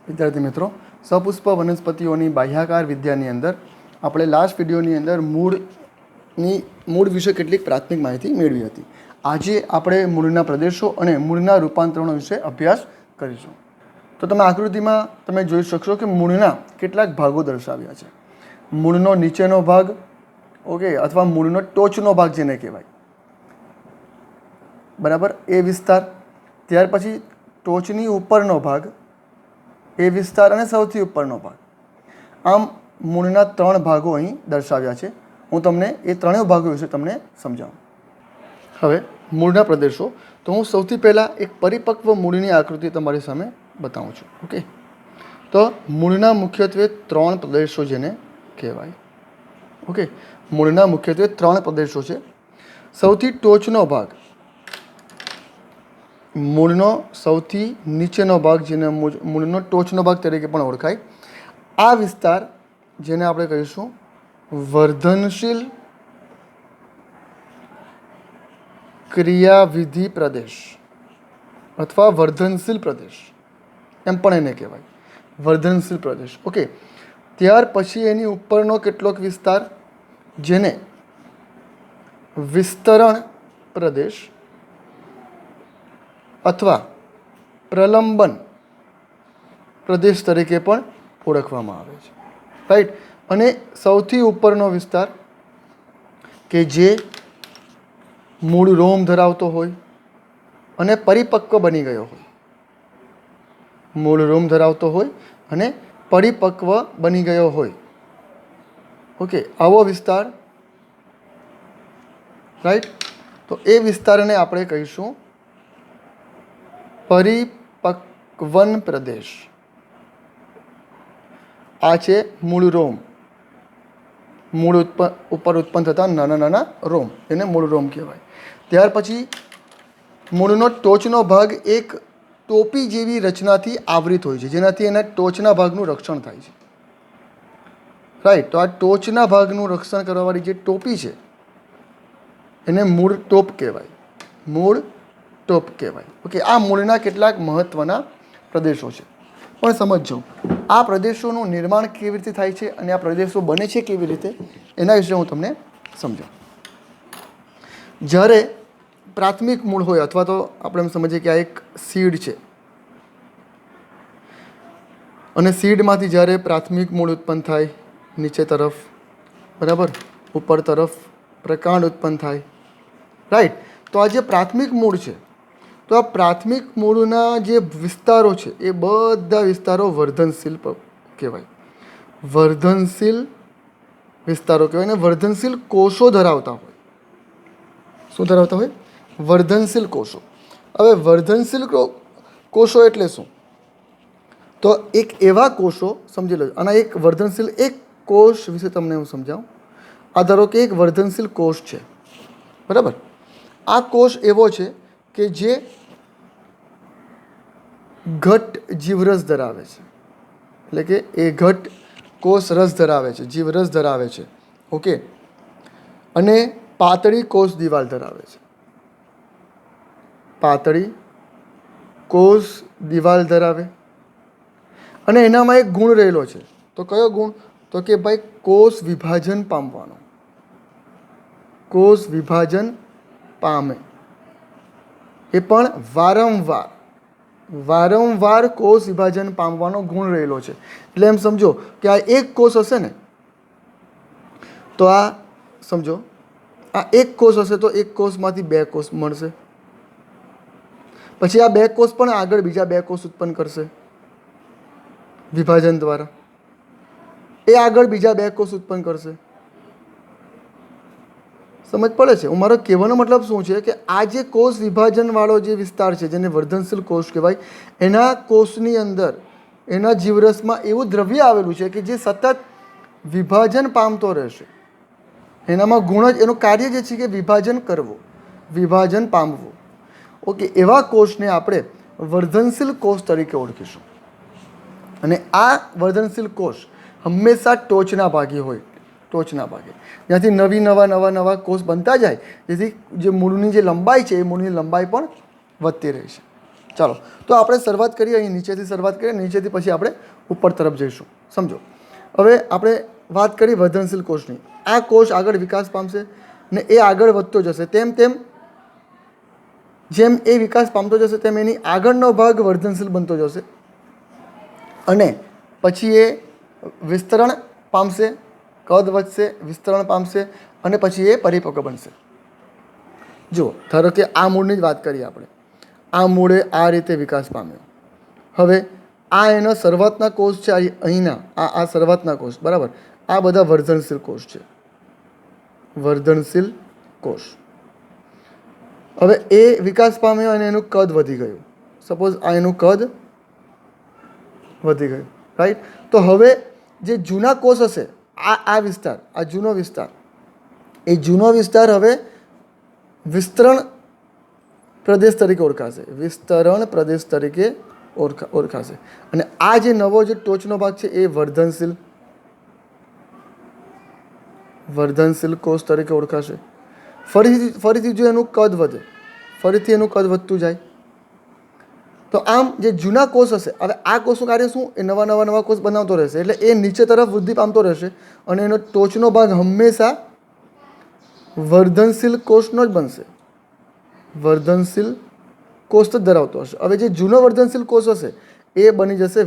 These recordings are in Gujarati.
વિદ્યાર્થી મિત્રો, સપુષ્પ વનસ્પતિઓની બાહ્યાકાર વિદ્યાની અંદર આપણે લાસ્ટ વિડીયોની અંદર મૂળ વિશે કેટલીક પ્રાથમિક માહિતી મેળવી હતી. આજે આપણે મૂળના પ્રદેશો અને મૂળના રૂપાંતરણો વિશે અભ્યાસ કરીશું. તો તમે આકૃતિમાં તમે જોઈ શકશો કે મૂળના કેટલાક ભાગો દર્શાવ્યા છે. મૂળનો નીચેનો ભાગ, ઓકે, અથવા મૂળનો ટોચનો ભાગ જેને કહેવાય, બરાબર, એ વિસ્તાર. ત્યાર પછી ટોચની ઉપરનો ભાગ, એ વિસ્તાર, અને સૌથી ઉપરનો ભાગ. આમ મૂળના 3 ભાગો અહીં દર્શાવ્યા છે. હું તમને એ ત્રણેય ભાગો વિશે તમને સમજાવું. હવે મૂળના પ્રદેશો, તો હું સૌથી પહેલાં એક પરિપક્વ મૂળની આકૃતિ તમારી સામે બતાવું છું. ઓકે, તો મૂળના મુખ્યત્વે 3 પ્રદેશો જેને કહેવાય. ઓકે, મૂળના મુખ્યત્વે 3 પ્રદેશો છે. સૌથી ટોચનો ભાગ, મૂળનો સૌથી નીચેનો ભાગ, જેને મૂળનો ટોચનો ભાગ તરીકે પણ ઓળખાય, આ વિસ્તાર જેને આપણે કહીશું વર્ધનશીલ ક્રિયાવિધિ પ્રદેશ અથવા વર્ધનશીલ પ્રદેશ એમ પણ એને કહેવાય, વર્ધનશીલ પ્રદેશ. ઓકે, ત્યાર પછી એની ઉપરનો કેટલોક વિસ્તાર જેને વિસ્તરણ પ્રદેશ અથવા પ્રલંબન પ્રદેશ તરીકે પણ ઓળખવામાં આવે છે, રાઈટ. અને સૌથી ઉપરનો વિસ્તાર કે જે મૂળ રોમ ધરાવતો હોય અને પરિપક્વ બની ગયો હોય, મૂળ રોમ ધરાવતો હોય અને પરિપક્વ બની ગયો હોય, ઓકે, આવો વિસ્તાર, રાઈટ. તો એ વિસ્તારને આપણે કહીશું પરિપક્વન પ્રદેશ. આ છે મૂળ રોમ, મૂળ ઉપર ઉત્પન્ન થતા નાના નાના રોમ, એને મૂળ રોમ કહેવાય. ત્યાર પછી મૂળનો ટોચનો ભાગ એક ટોપી જેવી રચનાથી આવૃત હોય છે, જેનાથી એના ટોચના ભાગનું રક્ષણ થાય છે, રાઈટ. તો આ ટોચના ભાગનું રક્ષણ કરવાવાળી જે ટોપી છે એને મૂળ ટોપ કહેવાય, મૂળ ટોપ કહેવાય. ઓકે, આ મૂળના કેટલાક મહત્ત્વના પ્રદેશો છે. પણ સમજો આ પ્રદેશોનું નિર્માણ કેવી રીતે થાય છે અને આ પ્રદેશો બને છે કેવી રીતે, એના વિશે હું તમને સમજાવું. જ્યારે પ્રાથમિક મૂળ હોય, અથવા તો આપણે એમ સમજીએ કે આ એક સીડ છે, અને સીડમાંથી જ્યારે પ્રાથમિક મૂળ ઉત્પન્ન થાય નીચે તરફ, બરાબર, ઉપર તરફ પ્રકાંડ ઉત્પન્ન થાય, રાઈટ. તો આ જે પ્રાથમિક મૂળ છે, તો આ પ્રાથમિક મૂળના જે વિસ્તારો છે એ બધા વિસ્તારો વર્ધનશીલ કહેવાય, વર્ધનશીલ વિસ્તારો કહેવાય. અને વર્ધનશીલ કોષો ધરાવતા હોય. શું ધરાવતા હોય? વર્ધનશીલ કોષો. હવે વર્ધનશીલ કોષો એટલે શું? તો એક એવા કોષો, સમજી લો, આના એક વર્ધનશીલ એક કોષ વિશે તમને હું સમજાવું. આ ધારો કે એક વર્ધનશીલ કોષ છે, બરાબર. આ કોષ એવો છે કે જે ઘટ જીવરસ ધરાવે છે, એટલે કે એ ઘટ કોષ રસ ધરાવે છે, જીવરસ ધરાવે છે, ઓકે. અને પાતળી કોષ દિવાલ ધરાવે છે, પાતળી કોષ દિવાલ ધરાવે. અને એનામાં એક ગુણ રહેલો છે. તો કયો ગુણ? તો કે ભાઈ કોષ વિભાજન પામવાનો, કોષ વિભાજન પામે, એ પણ વારંવાર કોષ વિભાજન પામવાનો ગુણ રહેલો છે. એટલે એમ સમજો કે આ એક કોષ હશે ને, તો આ સમજો આ એક કોષ હશે, તો એક કોષમાંથી 2 કોષ મળશે. પછી આ 2 કોષ પણ આગળ બીજા 2 કોષ ઉત્પન્ન કરશે વિભાજન દ્વારા, એ આગળ બીજા 2 કોષ ઉત્પન્ન કરશે. સમજ પડે છે? મારો કહેવાનો મતલબ શું છે કે આ જે કોષ વિભાજનવાળો જે વિસ્તાર છે, જેને વર્ધનશીલ કોષ કહેવાય, એના કોષની અંદર, એના જીવરસમાં એવું દ્રવ્ય આવેલું છે કે જે સતત વિભાજન પામતો રહેશે. એનામાં ગુણ જ, એનું કાર્ય જે છે કે વિભાજન કરવું, વિભાજન પામવું. ઓકે, એવા કોષને આપણે વર્ધનશીલ કોષ તરીકે ઓળખીશું. અને આ વર્ધનશીલ કોષ હંમેશા ટોચના ભાગે હોય, ટોચના ભાગે, જ્યાંથી નવા કોષ બનતા જાય, જેથી જે મૂળની જે લંબાઈ છે એ મૂળની લંબાઈ પણ વધતી રહે છે. ચાલો, તો આપણે શરૂઆત કરીએ અહીં નીચેથી શરૂઆત કરીએ, નીચેથી પછી આપણે ઉપર તરફ જઈશું. સમજો, હવે આપણે વાત કરી વર્ધનશીલ કોષની. આ કોષ આગળ વિકાસ પામશે ને એ આગળ વધતો જશે. જેમ એ વિકાસ પામતો જશે તેમ એની આગળનો ભાગ વર્ધનશીલ બનતો જશે અને પછી એ વિસ્તરણ પામશે, કદ વધશે, વિસ્તરણ પામશે અને પછી એ પરિપક્વ બનશે. જુઓ, ધારો કે આ મૂળની જ વાત કરીએ આપણે. આ મૂળે આ રીતે વિકાસ પામ્યો. હવે આ એનો શરૂઆતના કોષ છે, અહીંના આ શરૂઆતના કોષ, બરાબર. આ બધા વર્ધનશીલ કોષ છે, વર્ધનશીલ કોષ. હવે એ વિકાસ પામ્યો અને એનું કદ વધી ગયું. સપોઝ આ એનું કદ વધી ગયું, રાઈટ. તો હવે જે જૂના કોષ હશે, આ વિસ્તાર, આ જૂનો વિસ્તાર, એ જૂનો વિસ્તાર હવે વિસ્તરણ પ્રદેશ તરીકે ઓળખાશે. વિસ્તરણ પ્રદેશ તરીકે ઓળખાશે. અને આ જે નવો જે ટોચનો ભાગ છે એ વર્ધનશીલ કોષ તરીકે ઓળખાશે. ફરીથી જો એનું કદ વધે, ફરીથી એનું કદ વધતું જાય. તો આમ જે જૂના કોષ હશે, હવે આ કોષનું કાર્ય શું? એ નવા કોષ બનાવતો રહેશે. એટલે એ નીચે તરફ વૃદ્ધિ પામતો રહેશે અને એનો ટોચનો ભાગ હંમેશા વર્ધનશીલ કોષનો જ બનશે. વર્ધનશીલ કોષ જ ધરાવતો હશે. હવે જે જૂનો વર્ધનશીલ કોષ હશે એ બની જશે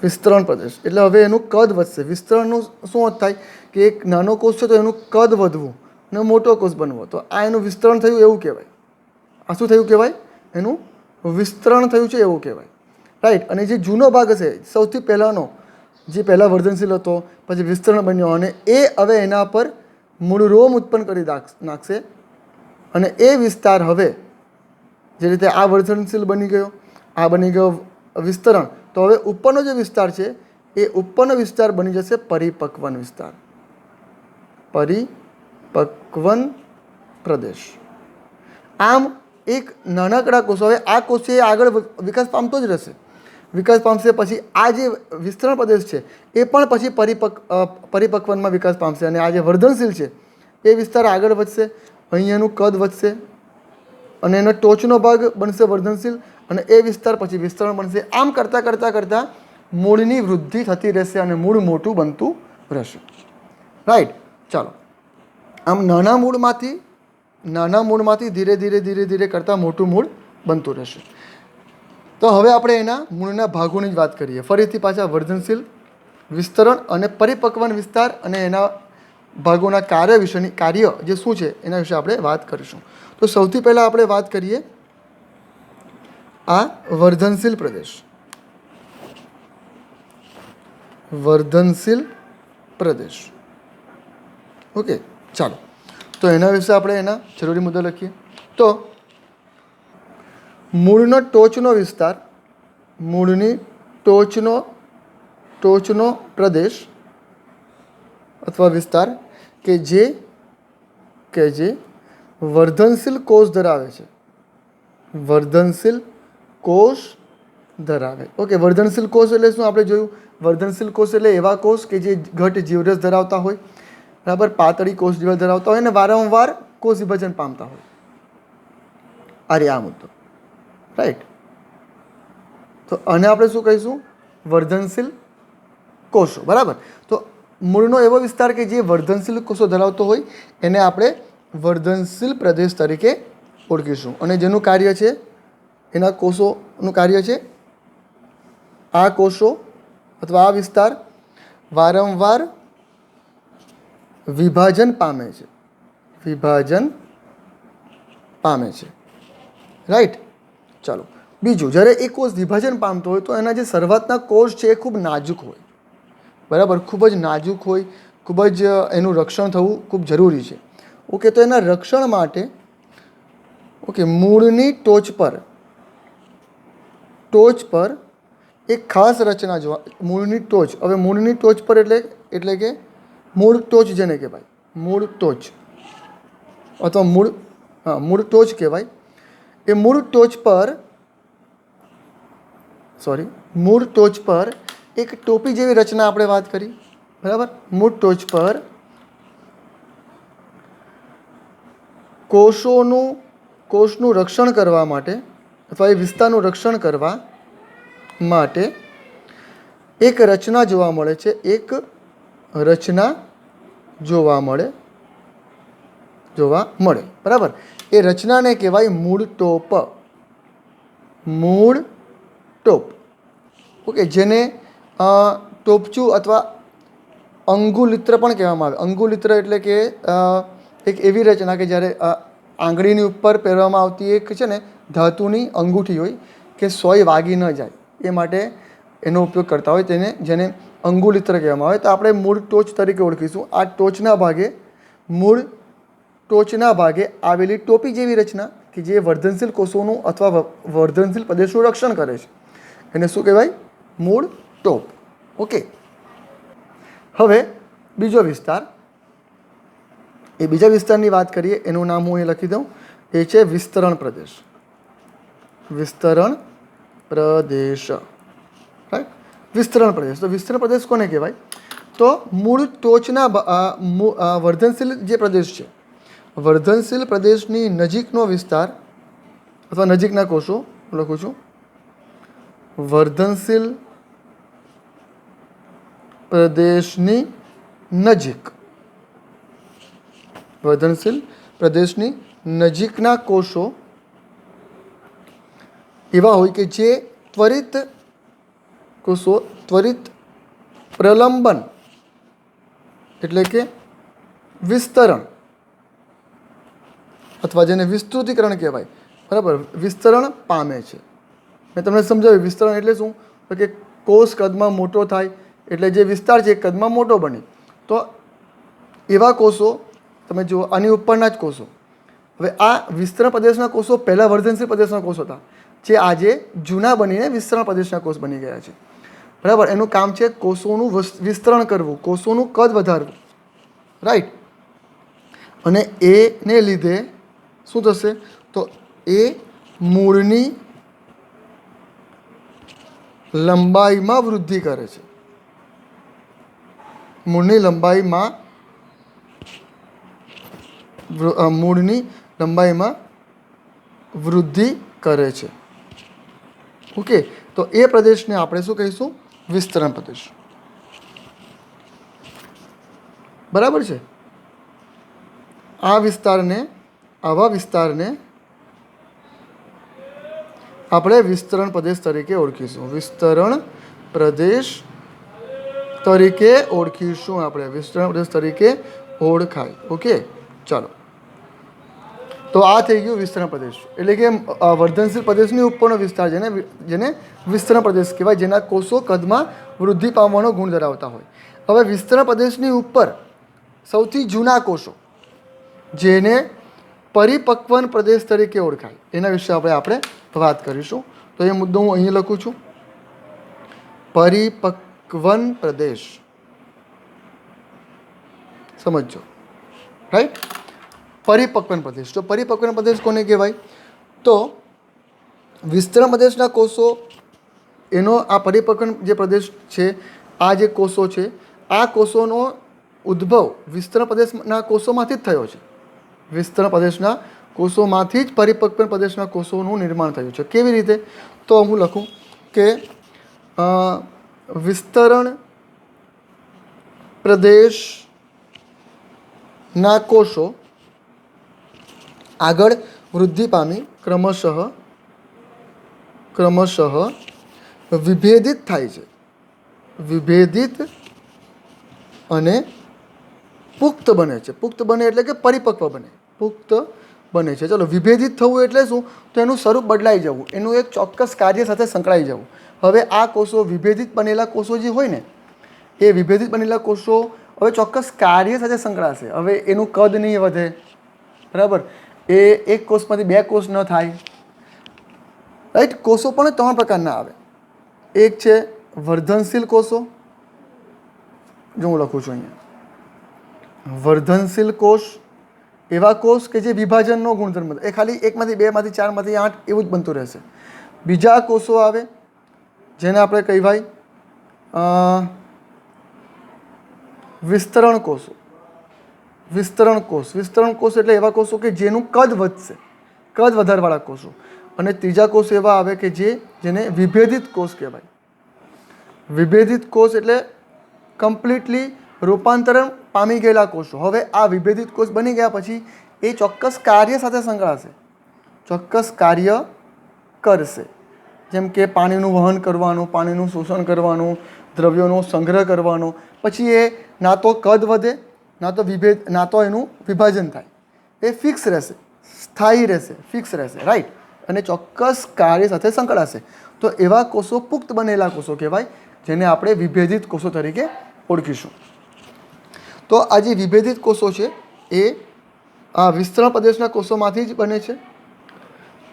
વિસ્તરણ પ્રદેશ. એટલે હવે એનું કદ વધશે. વિસ્તરણનું શું અર્થ થાય કે એક નાનો કોષ છે તો એનું કદ વધવું અને મોટો કોષ બનવો. તો આ એનું વિસ્તરણ થયું એવું કહેવાય. આ શું થયું કહેવાય? એનું વિસ્તરણ થયું છે એવું કહેવાય, રાઈટ. અને જે જૂનો ભાગ હશે, સૌથી પહેલાંનો, જે પહેલાં વર્ધનશીલ હતો પછી વિસ્તરણ બન્યો અને એ હવે એના પર મૂળ રોમ ઉત્પન્ન કરી નાખશે અને એ વિસ્તાર હવે જે રીતે આ વર્ધનશીલ બની ગયો, આ બની ગયો વિસ્તરણ, તો હવે ઉપરનો જે વિસ્તાર છે એ ઉપરનો વિસ્તાર બની જશે પરિપક્વન વિસ્તાર, પરિપક્વન પ્રદેશ. આમ એક નાનકડા કોષ, હવે આ કોષ છે એ આગળ વિકાસ પામતો જ રહેશે, વિકાસ પામશે. પછી આ જે વિસ્તરણ પ્રદેશ છે એ પણ પછી પરિપક્વનમાં વિકાસ પામશે અને આ જે વર્ધનશીલ છે એ વિસ્તાર આગળ વધશે, અહીંયાનું કદ વધશે અને એનો ટોચનો ભાગ બનશે વર્ધનશીલ અને એ વિસ્તાર પછી વિસ્તરણ બનશે. આમ કરતાં મૂળની વૃદ્ધિ થતી રહેશે અને મૂળ મોટું બનતું રહેશે, રાઈટ. ચાલો, આમ નાના મૂળમાંથી ધીરે ધીરે કરતાં મોટું મૂળ બનતું રહેશે. તો હવે આપણે એના મૂળના ભાગોની જ વાત કરીએ. ફરીથી પાછા વર્ધનશીલ, વિસ્તરણ અને પરિપક્વન વિસ્તાર અને એના ભાગોના કાર્ય જે શું છે એના વિશે આપણે વાત કરીશું. તો સૌથી પહેલાં આપણે વાત કરીએ આ વર્ધનશીલ પ્રદેશ. વર્ધનશીલ પ્રદેશ, ઓકે. ચાલો, તો એના વિશે આપણે એના જરૂરી મુદ્દા લખીએ. તો મૂળનો ટોચનો વિસ્તાર, મૂળની ટોચનો પ્રદેશ અથવા વિસ્તાર કે જે વર્ધનશીલ કોષ ધરાવે છે, વર્ધનશીલ કોષ ધરાવે. ઓકે, વર્ધનશીલ કોષ એટલે શું? આપણે જોયું, વર્ધનશીલ કોષ એટલે એવા કોષ કે જે ઘટ જીવરસ ધરાવતા હોય, બરાબર, પાતળી કોષ દિવાલ ધરાવતા હોય અને વારંવાર કોષ વિભાજન પામતા હોય. આ મુદ્દો, રાઈટ. તો આને આપણે શું કહીશું? વર્ધનશીલ કોષો, બરાબર. તો મૂળનો એવો વિસ્તાર કે જે વર્ધનશીલ કોષો ધરાવતો હોય એને આપણે વર્ધનશીલ પ્રદેશ તરીકે ઓળખીશું અને જેનું કાર્ય છે, એના કોષોનું કાર્ય છે, આ કોષો અથવા આ વિસ્તાર વારંવાર વિભાજન પામે છે, રાઈટ. ચાલો, બીજું, જ્યારે એ કોષ વિભાજન પામતો હોય તો એના જે શરૂઆતના કોષ છે એ ખૂબ નાજુક હોય, બરાબર, ખૂબ જ નાજુક હોય, ખૂબ જ એનું રક્ષણ થવું ખૂબ જરૂરી છે. ઓકે, તો એના રક્ષણ માટે મૂળની ટોચ પર એક ખાસ રચના જોવા, મૂળની ટોચ. હવે મૂળની ટોચ પર એટલે કે મૂળ ટોચ જેને કહેવાય, મૂળ ટોચ અથવા મૂળ ટોચ કહેવાય. એ મૂળ ટોચ પર એક ટોપી જેવી રચના આપણે વાત કરી, બરાબર. મૂળ ટોચ પર કોષોનું કોષનું રક્ષણ કરવા માટે અથવા એ વિસ્તારનું રક્ષણ કરવા માટે એક રચના જોવા મળે છે. એક રચના જોવા મળે બરાબર. એ રચનાને કહેવાય મૂળ ટોપ. મૂળ ટોપ. ઓકે, જેને ટોપચું અથવા અંગુલિત્ર પણ કહેવામાં આવે. અંગુલિત્ર એટલે કે એક એવી રચના કે જ્યારે આંગળીની ઉપર પહેરવામાં આવતી એક છે ને ધાતુની અંગૂઠી હોય કે સોય વાગી ન જાય એ માટે એનો ઉપયોગ કરતા હોય, જેને અંગુલિત્ર કહેવામાં આવે. તો આપણે મૂળ ટોચ તરીકે ઓળખીશું આ મૂળ ટોચના ભાગે આવેલી ટોપી જેવી રચના કે જે વર્ધનશીલ કોષોનું અથવા વર્ધનશીલ પ્રદેશનું રક્ષણ કરે છે. એને શું કહેવાય? મૂળ ટોપ. ઓકે, હવે બીજો વિસ્તાર. એ બીજા વિસ્તારની વાત કરીએ, એનું નામ હું અહીં લખી દઉં. એ છે વિસ્તરણ પ્રદેશ. વિસ્તરણ પ્રદેશ, રાઈટ. વિસ્તરણ પ્રદેશ. તો વિસ્તરણ પ્રદેશ કોને કહેવાય? તો મૂળ ટોચના વર્ધનશીલ જે પ્રદેશ છે, વર્ધનશીલ પ્રદેશની નજીકનો વિસ્તાર અથવા નજીકના કોષો લખું છું. વર્ધનશીલ પ્રદેશની નજીક, વર્ધનશીલ પ્રદેશની નજીકના કોષો એવા હોય કે જે ત્વરિત પ્રલંબન એટલે કે વિસ્તરણ અથવા જેને વિસ્તૃતિકરણ કહેવાય, બરાબર, વિસ્તરણ પામે છે. મેં તમને સમજાવ્યું વિસ્તરણ એટલે શું, તો કે કોષ કદમાં મોટો થાય એટલે જે વિસ્તાર છે એ કદમાં મોટો બને. તો એવા કોષો તમે જુઓ, આની ઉપરના જ કોષો. હવે આ વિસ્તરણ પ્રદેશના કોષો પહેલાં વર્ધનશીલ પ્રદેશના કોષ હતા, જે આજે જૂના બનીને વિસ્તરણ પ્રદેશના કોષ બની ગયા છે. બરાબર. એનું કામ છે કોષોનું વિસ્તરણ કરવું, કોષોનું કદ વધારવું, રાઈટ. અને એને લીધે શું થશે? તો એ મૂળની લંબાઈમાં વૃદ્ધિ કરે છે. મૂળની લંબાઈમાં વૃદ્ધિ કરે છે. ઓકે, તો એ પ્રદેશને આપણે શું કહીશું? વિસ્તરણ પ્રદેશ. બરાબર છે. આવા વિસ્તારને આપણે વિસ્તરણ પ્રદેશ તરીકે ઓળખીશું. વિસ્તરણ પ્રદેશ તરીકે ઓળખીશું આપણે. વિસ્તરણ પ્રદેશ તરીકે ઓળખાય. ઓકે, ચાલો. તો આ થઈ ગયું વિસ્તરણ પ્રદેશ. એટલે કે વર્ધનશીલ પ્રદેશની ઉપરનો વિસ્તાર જેને વિસ્તરણ પ્રદેશ કહેવાય, જેના કોષો કદમાં વૃદ્ધિ પામવાનો ગુણ ધરાવતા હોય. હવે વિસ્તરણ પ્રદેશની ઉપર સૌથી જૂના કોષો જેને પરિપક્વન પ્રદેશ તરીકે ઓળખાય, એના વિશે આપણે વાત કરીશું. તો એ મુદ્દો હું અહીં લખું છું. પરિપક્વન પ્રદેશ, સમજો, રાઈટ. પરિપક્વન પ્રદેશ. તો પરિપક્વન પ્રદેશ કોને કહેવાય? તો વિસ્તરણ પ્રદેશના કોષો, એનો આ પરિપક્વન જે પ્રદેશ છે, આ જે કોષો છે, આ કોષોનો ઉદ્ભવ વિસ્તરણ પ્રદેશના કોષોમાંથી જ થયો છે. વિસ્તરણ પ્રદેશના કોષોમાંથી જ પરિપક્વન પ્રદેશના કોષોનું નિર્માણ થયું છે. કેવી રીતે? તો હું લખું કે વિસ્તરણ પ્રદેશના કોષો આગળ વૃદ્ધિ પામી ક્રમશઃ વિભેદિત થાય છે. વિભેદિત અને પુખ્ત બને છે. પુખ્ત બને એટલે કે પરિપક્વ બને, પુખ્ત બને છે. ચલો, વિભેદિત થવું એટલે શું? તો એનું સ્વરૂપ બદલાઈ જવું, એનું એક ચોક્કસ કાર્ય સાથે સંકળાઈ જવું. હવે આ કોષો, વિભેદિત બનેલા કોષો જે હોય ને, એ વિભેદિત બનેલા કોષો હવે ચોક્કસ કાર્ય સાથે સંકળાશે. હવે એનું કદ નહીં વધે, બરાબર. એ એક કોષમાંથી બે કોષ ન થાય, રાઈટ. કોષો પણ 3 પ્રકારના આવે. એક છે વર્ધનશીલ કોષો, જો હું લખું છું અહીંયા, વર્ધનશીલ કોષ, એવા કોષ કે જે વિભાજનનો ગુણધર્મ, એ ખાલી 1 માંથી 2 માંથી 4 માંથી 8 એવું જ બનતું રહેશે. બીજા કોષો આવે જેને આપણે કહેવાય વિસ્તરણ કોષો. વિસ્તરણ કોષ એટલે એવા કોષો કે જેનું કદ વધશે, કદ વધારવાળા કોષો. અને ત્રીજા કોષ એવા આવે કે જેને વિભેદિત કોષ કહેવાય. વિભેદિત કોષ એટલે કમ્પ્લીટલી રૂપાંતરણ પામી ગયેલા કોષો. હવે આ વિભેદિત કોષ બની ગયા પછી એ ચોક્કસ કાર્ય સાથે સંકળાશે, ચોક્કસ કાર્ય કરશે. જેમ કે પાણીનું વહન કરવાનું, પાણીનું શોષણ કરવાનું, દ્રવ્યોનો સંગ્રહ કરવાનો. પછી એ ના તો કદ વધે, ના તો એનું વિભાજન થાય. એ ફિક્સ રહેશે, સ્થાયી રહેશે, ફિક્સ રહેશે, રાઈટ. અને ચોક્કસ કાર્ય સાથે સંકળાશે. તો એવા કોષો પુખ્ત બનેલા કોષો કહેવાય, જેને આપણે વિભેદિત કોષો તરીકે ઓળખીશું. તો આ જે વિભેદિત કોષો છે એ આ વિસ્તરણ પ્રદેશના કોષોમાંથી જ બને છે.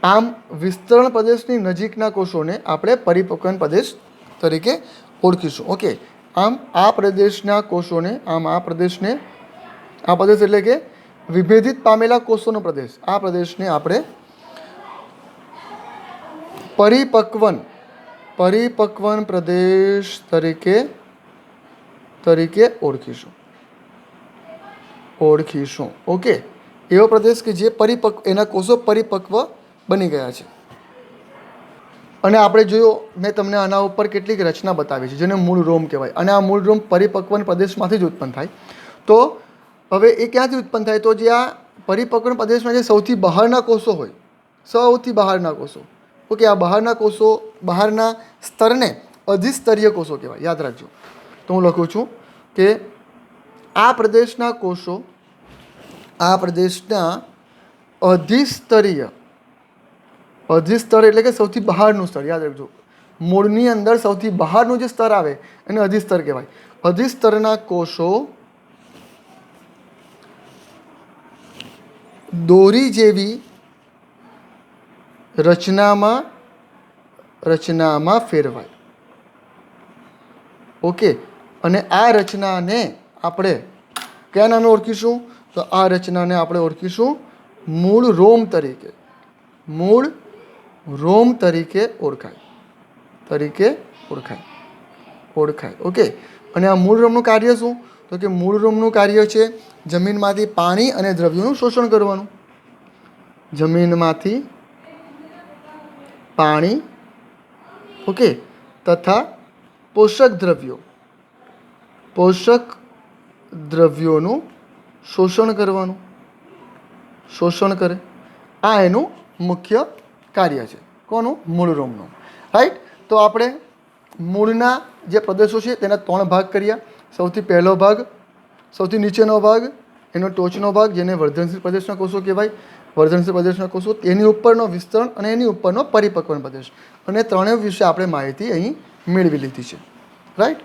આમ વિસ્તરણ પ્રદેશની નજીકના કોષોને આપણે પરિપક્વન પ્રદેશ તરીકે ઓળખીશું. ઓકે, આમ આ પ્રદેશના કોષોને આ પ્રદેશ એટલે કે વિભેદિત પામેલા કોષોનો પ્રદેશ, આ પ્રદેશને આપણે પરિપક્વન પ્રદેશ તરીકે ઓળખીશું. ઓકે, એવો પ્રદેશ કે જે એના કોષો પરિપક્વ બની ગયા છે. અને આપણે જોયું, મેં તમને આના ઉપર કેટલીક રચના બતાવી છે જેને મૂળ રોમ કહેવાય. અને આ મૂળ રોમ પરિપક્વન પ્રદેશમાંથી જ ઉત્પન્ન થાય. તો હવે એ ક્યાંથી ઉત્પન્ન થાય? તો જે આ પરિપક્વન પ્રદેશમાં જે સૌથી બહારના કોષો હોય, સૌથી બહારના કોષો, ઓકે, આ બહારના કોષો, બહારના સ્તરને અધિસ્તરીય કોષો કહેવાય. યાદ રાખજો. તો હું લખું છું કે આ પ્રદેશના કોષો, આ પ્રદેશના અધિસ્તરીય એટલે કે સૌથી બહારનું સ્તર. યાદ રાખજો, મૂળની અંદર સૌથી બહારનું જે સ્તર આવે એને અધિસ્તર કહેવાય. અધિસ્તરના કોષો દોરી જેવી રચનામાં ફેરવાય. ઓકે, અને આ રચનાને આપણે કયા નામે ઓળખીશું? તો આ રચનાને આપણે ઓળખીશું મૂળ રોમ તરીકે. મૂળ રોમ તરીકે ઓળખાય. ઓકે, અને આ મૂળ રોમનું કાર્ય શું? તો કે મૂળ રોમનું કાર્ય છે જમીનમાંથી પાણી અને દ્રવ્યોનું શોષણ કરવાનું. જમીનમાંથી પાણી, ઓકે, તથા પોષક દ્રવ્યોનું શોષણ કરવાનું. શોષણ કરે, આ એનું મુખ્ય કાર્ય છે. કોનું? મૂળ રોમનું, રાઈટ. તો આપણે મૂળના જે પ્રદેશો છે તેના 3 ભાગ કર્યા. સૌથી પહેલો ભાગ, સૌથી નીચેનો ભાગ, એનો ટોચનો ભાગ, જેને વર્ધનશીલ પ્રદેશના કોષો કહેવાય. વર્ધનશીલ પ્રદેશના કોષો, એની ઉપરનો વિસ્તરણ અને એની ઉપરનો પરિપક્વન પ્રદેશ. અને ત્રણેય વિશે આપણે માહિતી અહીં મેળવી લીધી છે, રાઈટ.